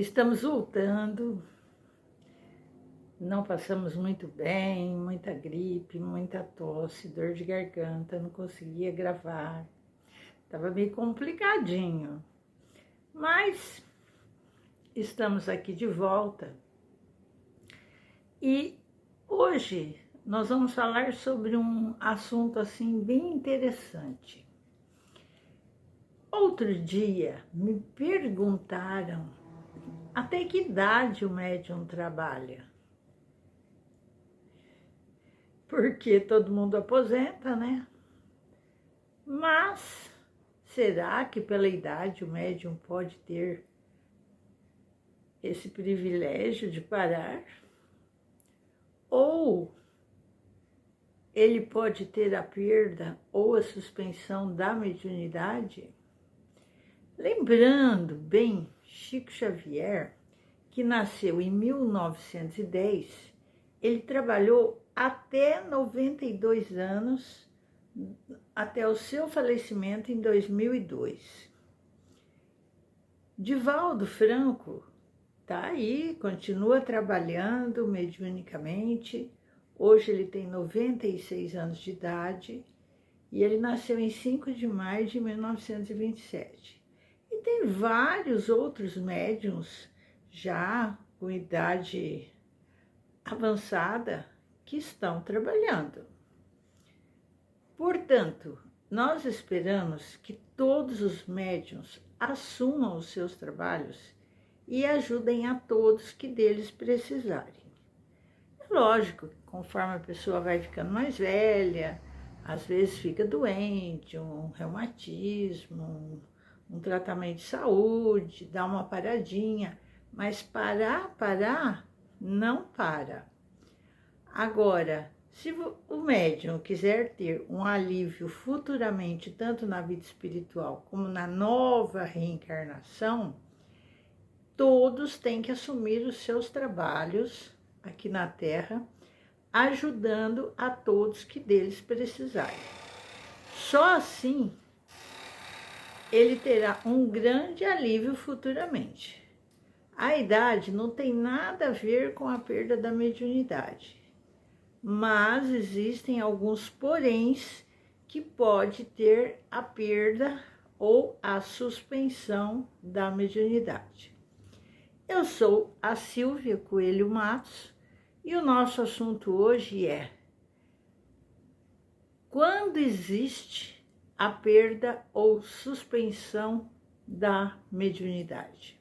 Estamos voltando, não passamos muito bem, muita gripe, muita tosse, dor de garganta, não conseguia gravar, estava meio complicadinho, mas estamos aqui de volta e hoje nós vamos falar sobre um assunto assim bem interessante. Outro dia me perguntaram até que idade o médium trabalha? Porque todo mundo aposenta, né? Mas será que pela idade o médium pode ter esse privilégio de parar? Ou ele pode ter a perda ou a suspensão da mediunidade? Lembrando bem, Chico Xavier, que nasceu em 1910, ele trabalhou até 92 anos, até o seu falecimento em 2002. Divaldo Franco está aí, continua trabalhando mediunicamente. Hoje ele tem 96 anos de idade e ele nasceu em 5 de maio de 1927. E tem vários outros médiuns já com idade avançada que estão trabalhando. Portanto, nós esperamos que todos os médiuns assumam os seus trabalhos e ajudem a todos que deles precisarem. É lógico que conforme a pessoa vai ficando mais velha, às vezes fica doente, um reumatismo, um tratamento de saúde, dá uma paradinha, mas parar, não para. Agora, se o médium quiser ter um alívio futuramente, tanto na vida espiritual como na nova reencarnação, todos têm que assumir os seus trabalhos aqui na Terra, ajudando a todos que deles precisarem. Só assim ele terá um grande alívio futuramente. A idade não tem nada a ver com a perda da mediunidade, mas existem alguns poréns que pode ter a perda ou a suspensão da mediunidade. Eu sou a Silvia Coelho Matos e o nosso assunto hoje é: quando existe a perda ou suspensão da mediunidade?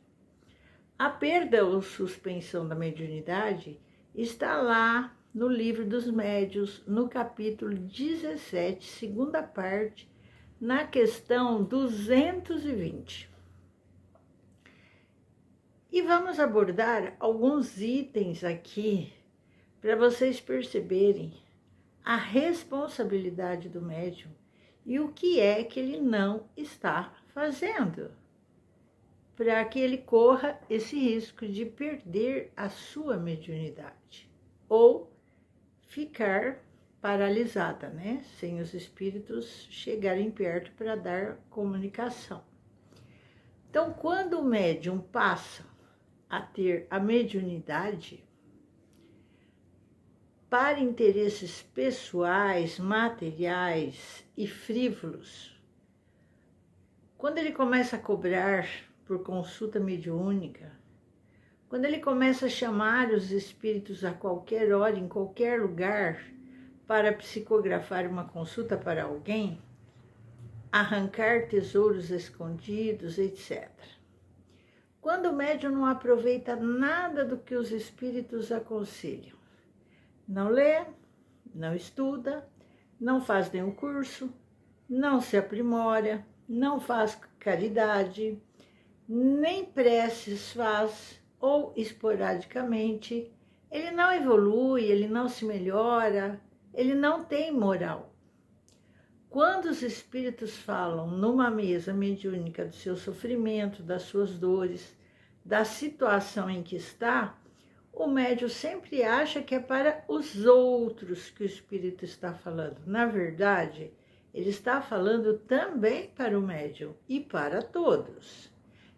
A perda ou suspensão da mediunidade está lá no Livro dos Médiuns, no capítulo 17, segunda parte, na questão 220. E vamos abordar alguns itens aqui para vocês perceberem a responsabilidade do médium e o que é que ele não está fazendo, para que ele corra esse risco de perder a sua mediunidade ou ficar paralisada, né? Sem os espíritos chegarem perto para dar comunicação. Então, quando o médium passa a ter a mediunidade para interesses pessoais, materiais e frívolos, quando ele começa a cobrar por consulta mediúnica, quando ele começa a chamar os espíritos a qualquer hora, em qualquer lugar, para psicografar uma consulta para alguém, arrancar tesouros escondidos, etc. Quando o médium não aproveita nada do que os espíritos aconselham, não lê, não estuda, não faz nenhum curso, não se aprimora, não faz caridade, nem preces faz, ou esporadicamente, ele não evolui, ele não se melhora, ele não tem moral. Quando os espíritos falam numa mesa mediúnica do seu sofrimento, das suas dores, da situação em que está, o médium sempre acha que é para os outros que o espírito está falando. Na verdade, ele está falando também para o médium e para todos.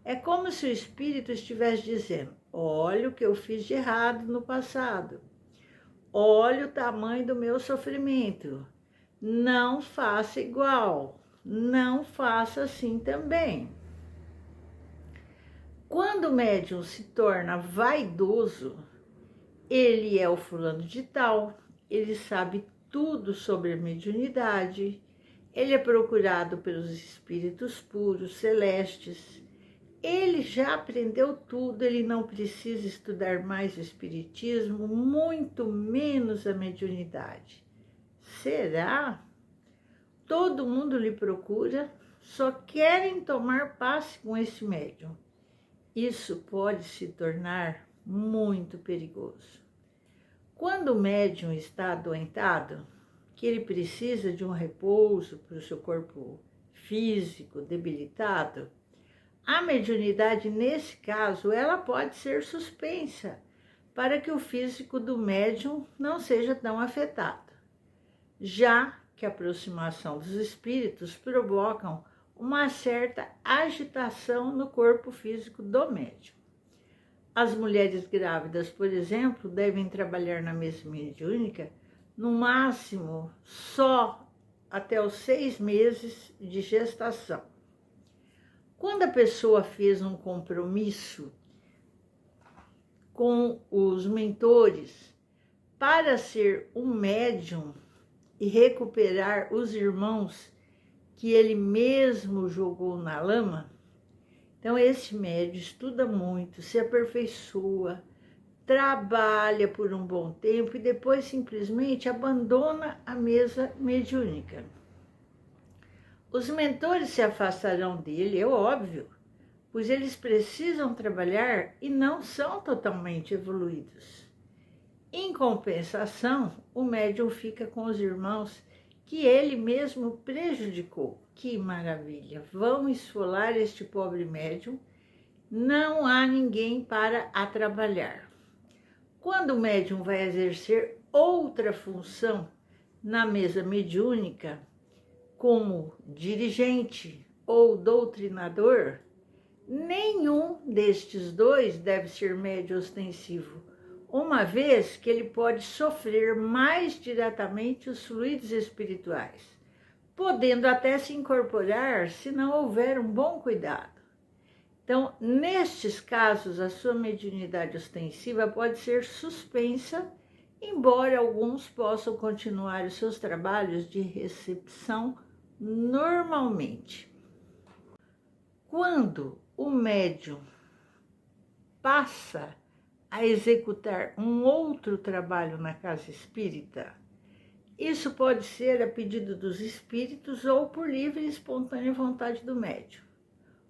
É como se o espírito estivesse dizendo: olha o que eu fiz de errado no passado. Olha o tamanho do meu sofrimento. Não faça igual. Não faça assim também. Quando o médium se torna vaidoso, ele é o fulano de tal, ele sabe tudo sobre a mediunidade, ele é procurado pelos espíritos puros, celestes, ele já aprendeu tudo, ele não precisa estudar mais o espiritismo, muito menos a mediunidade. Será? Todo mundo lhe procura, só querem tomar passe com esse médium. Isso pode se tornar muito perigoso. Quando o médium está adoentado, que ele precisa de um repouso para o seu corpo físico debilitado, a mediunidade, nesse caso, ela pode ser suspensa para que o físico do médium não seja tão afetado, já que a aproximação dos espíritos provocam uma certa agitação no corpo físico do médium. As mulheres grávidas, por exemplo, devem trabalhar na mesa mediúnica no máximo só até os 6 meses de gestação. Quando a pessoa fez um compromisso com os mentores para ser um médium e recuperar os irmãos que ele mesmo jogou na lama, então esse médium estuda muito, se aperfeiçoa, trabalha por um bom tempo e depois simplesmente abandona a mesa mediúnica. Os mentores se afastarão dele, é óbvio, pois eles precisam trabalhar e não são totalmente evoluídos. Em compensação, o médium fica com os irmãos que ele mesmo prejudicou. Que maravilha! Vão esfolar este pobre médium, não há ninguém para trabalhar. Quando o médium vai exercer outra função na mesa mediúnica, como dirigente ou doutrinador, nenhum destes dois deve ser médium ostensivo, uma vez que ele pode sofrer mais diretamente os fluidos espirituais, podendo até se incorporar se não houver um bom cuidado. Então, nestes casos, a sua mediunidade ostensiva pode ser suspensa, embora alguns possam continuar os seus trabalhos de recepção normalmente. Quando o médium passa a executar um outro trabalho na casa espírita, isso pode ser a pedido dos espíritos ou por livre e espontânea vontade do médium.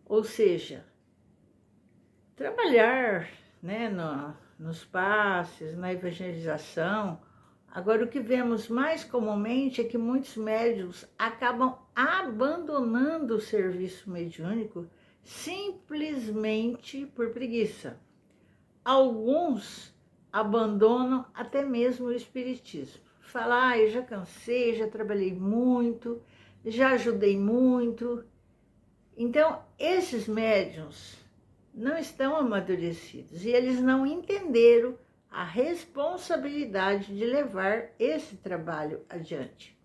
Ou seja, trabalhar, né, nos passes, na evangelização. Agora, o que vemos mais comumente é que muitos médiuns acabam abandonando o serviço mediúnico simplesmente por preguiça. Alguns abandonam até mesmo o espiritismo. Falam, eu já cansei, já trabalhei muito, já ajudei muito. Então, esses médiuns não estão amadurecidos e eles não entenderam a responsabilidade de levar esse trabalho adiante.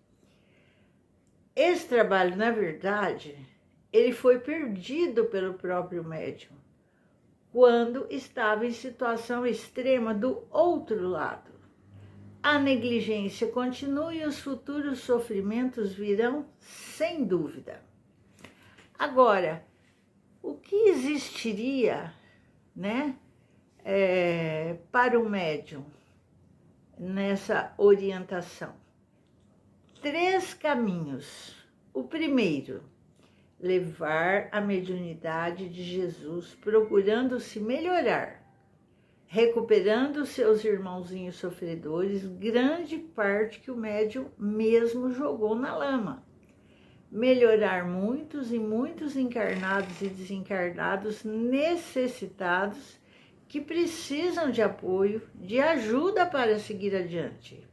Esse trabalho, na verdade, ele foi perdido pelo próprio médium quando estava em situação extrema do outro lado. A negligência continua e os futuros sofrimentos virão sem dúvida. Agora, o que existiria, né, para o médium nessa orientação? 3 caminhos. O primeiro, levar a mediunidade de Jesus, procurando se melhorar, recuperando seus irmãozinhos sofredores, grande parte que o médium mesmo jogou na lama. Melhorar muitos e muitos encarnados e desencarnados necessitados que precisam de apoio, de ajuda para seguir adiante.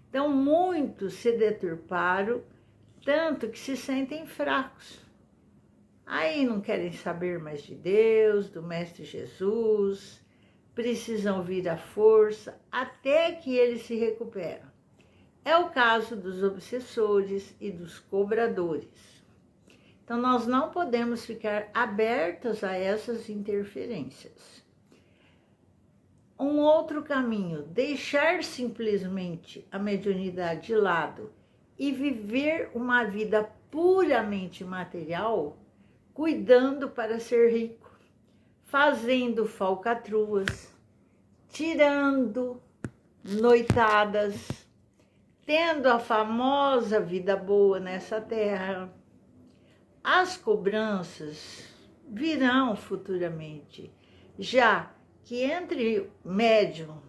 Então, muitos se deturparam, tanto que se sentem fracos. Aí não querem saber mais de Deus, do Mestre Jesus, precisam ouvir a força até que eles se recuperam. É o caso dos obsessores e dos cobradores. Então, nós não podemos ficar abertas a essas interferências. Um outro caminho, deixar simplesmente a mediunidade de lado e viver uma vida puramente material, cuidando para ser rico, fazendo falcatruas, tirando noitadas, tendo a famosa vida boa nessa terra. As cobranças virão futuramente, já que este médium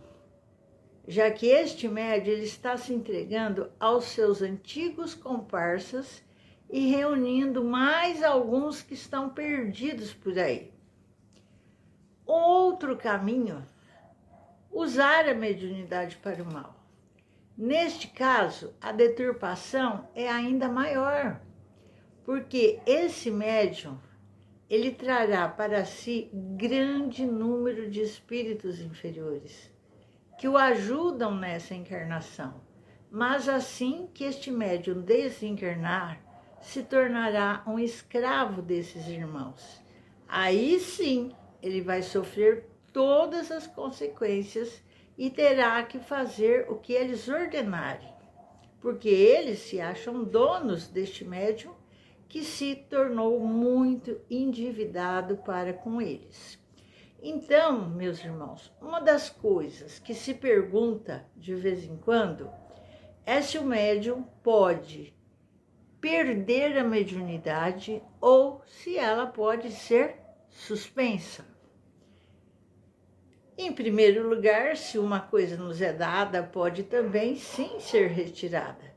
ele está se entregando aos seus antigos comparsas e reunindo mais alguns que estão perdidos por aí. Outro caminho, usar a mediunidade para o mal. Neste caso, a deturpação é ainda maior, porque esse médium, ele trará para si grande número de espíritos inferiores, que o ajudam nessa encarnação. Mas assim que este médium desencarnar, se tornará um escravo desses irmãos. Aí sim, ele vai sofrer todas as consequências e terá que fazer o que eles ordenarem, porque eles se acham donos deste médium que se tornou muito endividado para com eles. Então, meus irmãos, uma das coisas que se pergunta de vez em quando é se o médium pode perder a mediunidade ou se ela pode ser suspensa. Em primeiro lugar, se uma coisa nos é dada, pode também sim ser retirada.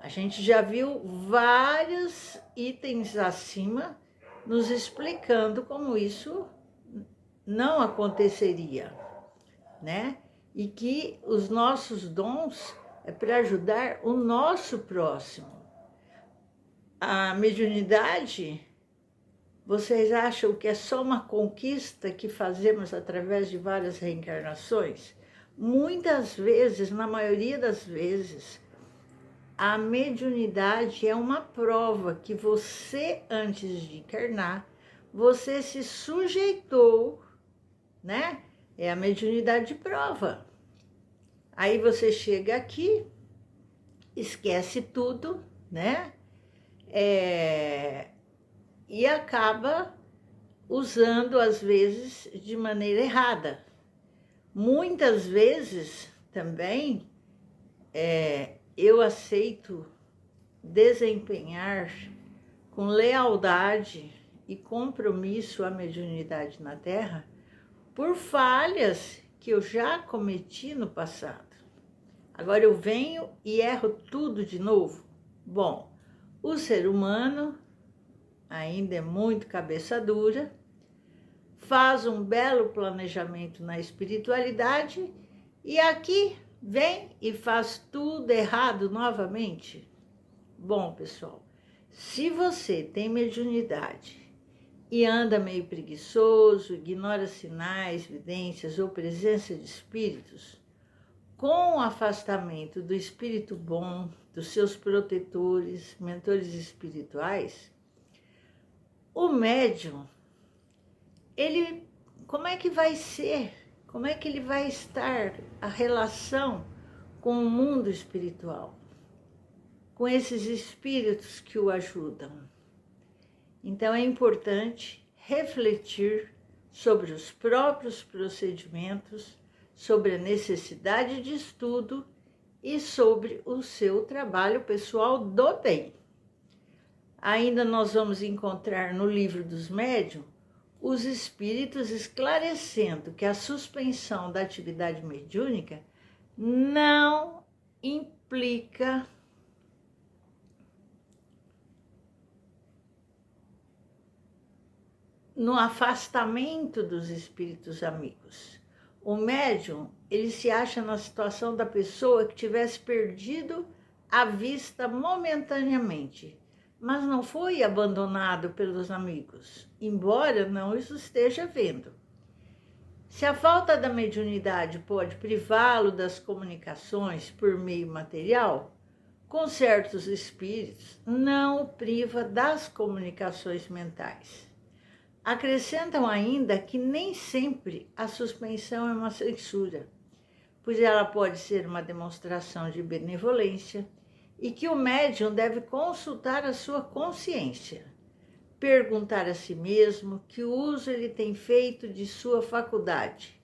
A gente já viu vários itens acima nos explicando como isso não aconteceria, né? E que os nossos dons é para ajudar o nosso próximo. A mediunidade, vocês acham que é só uma conquista que fazemos através de várias reencarnações? Muitas vezes, na maioria das vezes, a mediunidade é uma prova que você, antes de encarnar, você se sujeitou, né? É a mediunidade de prova. Aí você chega aqui, esquece tudo, né? E acaba usando, às vezes, de maneira errada. Muitas vezes, também, eu aceito desempenhar com lealdade e compromisso a mediunidade na Terra por falhas que eu já cometi no passado. Agora eu venho e erro tudo de novo? Bom, o ser humano ainda é muito cabeça dura, faz um belo planejamento na espiritualidade e aqui vem e faz tudo errado novamente. Bom, pessoal, se você tem mediunidade e anda meio preguiçoso, ignora sinais, vidências ou presença de espíritos, com o afastamento do espírito bom, dos seus protetores, mentores espirituais, o médium, ele, como é que vai ser? Como é que ele vai estar a relação com o mundo espiritual? Com esses espíritos que o ajudam? Então é importante refletir sobre os próprios procedimentos, sobre a necessidade de estudo e sobre o seu trabalho pessoal do bem. Ainda nós vamos encontrar no Livro dos Médiuns os espíritos esclarecendo que a suspensão da atividade mediúnica não implica no afastamento dos espíritos amigos. O médium, ele se acha na situação da pessoa que tivesse perdido a vista momentaneamente, mas não foi abandonado pelos amigos, embora não os esteja vendo. Se a falta da mediunidade pode privá-lo das comunicações por meio material, com certos espíritos não o priva das comunicações mentais. Acrescentam ainda que nem sempre a suspensão é uma censura, pois ela pode ser uma demonstração de benevolência e que o médium deve consultar a sua consciência, perguntar a si mesmo que uso ele tem feito de sua faculdade,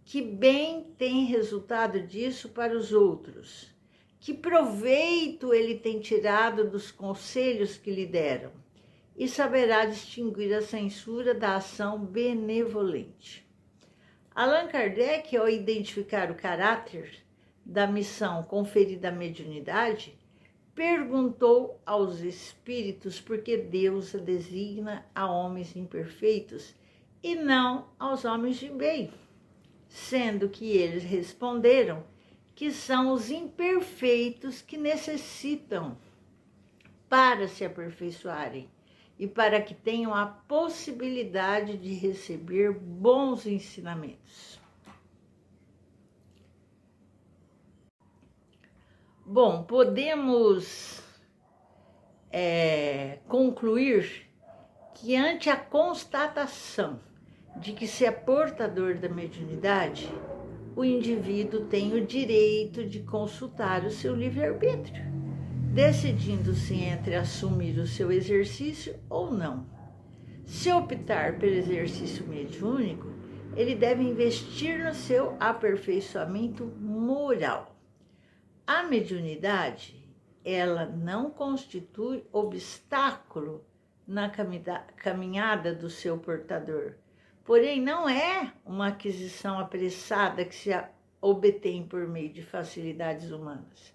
que bem tem resultado disso para os outros, que proveito ele tem tirado dos conselhos que lhe deram, e saberá distinguir a censura da ação benevolente. Allan Kardec, ao identificar o caráter da missão conferida à mediunidade, perguntou aos espíritos por que Deus a designa a homens imperfeitos e não aos homens de bem, sendo que eles responderam que são os imperfeitos que necessitam para se aperfeiçoarem e para que tenham a possibilidade de receber bons ensinamentos. Bom, podemos concluir que ante a constatação de que se é portador da mediunidade, o indivíduo tem o direito de consultar o seu livre-arbítrio, decidindo-se entre assumir o seu exercício ou não. Se optar pelo exercício mediúnico, ele deve investir no seu aperfeiçoamento moral. A mediunidade, ela não constitui obstáculo na caminhada do seu portador, porém não é uma aquisição apressada que se obtém por meio de facilidades humanas.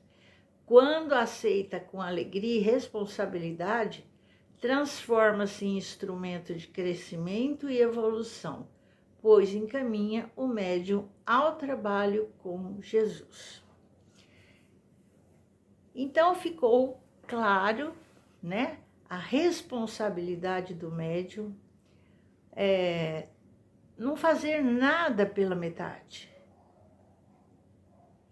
Quando aceita com alegria e responsabilidade, transforma-se em instrumento de crescimento e evolução, pois encaminha o médium ao trabalho com Jesus. Então ficou claro, né, a responsabilidade do médium não fazer nada pela metade.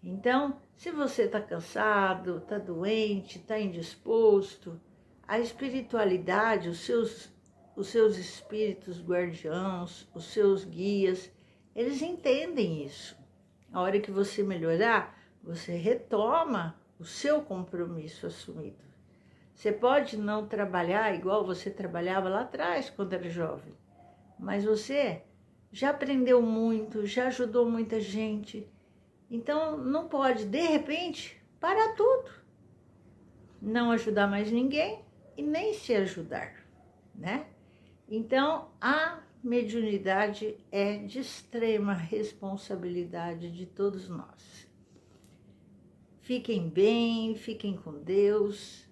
Então, se você está cansado, está doente, está indisposto, a espiritualidade, os seus espíritos guardiãos, os seus guias, eles entendem isso. A hora que você melhorar, você retoma o seu compromisso assumido. Você pode não trabalhar igual você trabalhava lá atrás, quando era jovem, mas você já aprendeu muito, já ajudou muita gente. Então, não pode, de repente, parar tudo. Não ajudar mais ninguém e nem se ajudar, né? Então, a mediunidade é de extrema responsabilidade de todos nós. Fiquem bem, fiquem com Deus.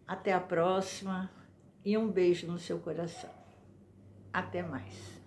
Até a próxima e um beijo no seu coração. Até mais.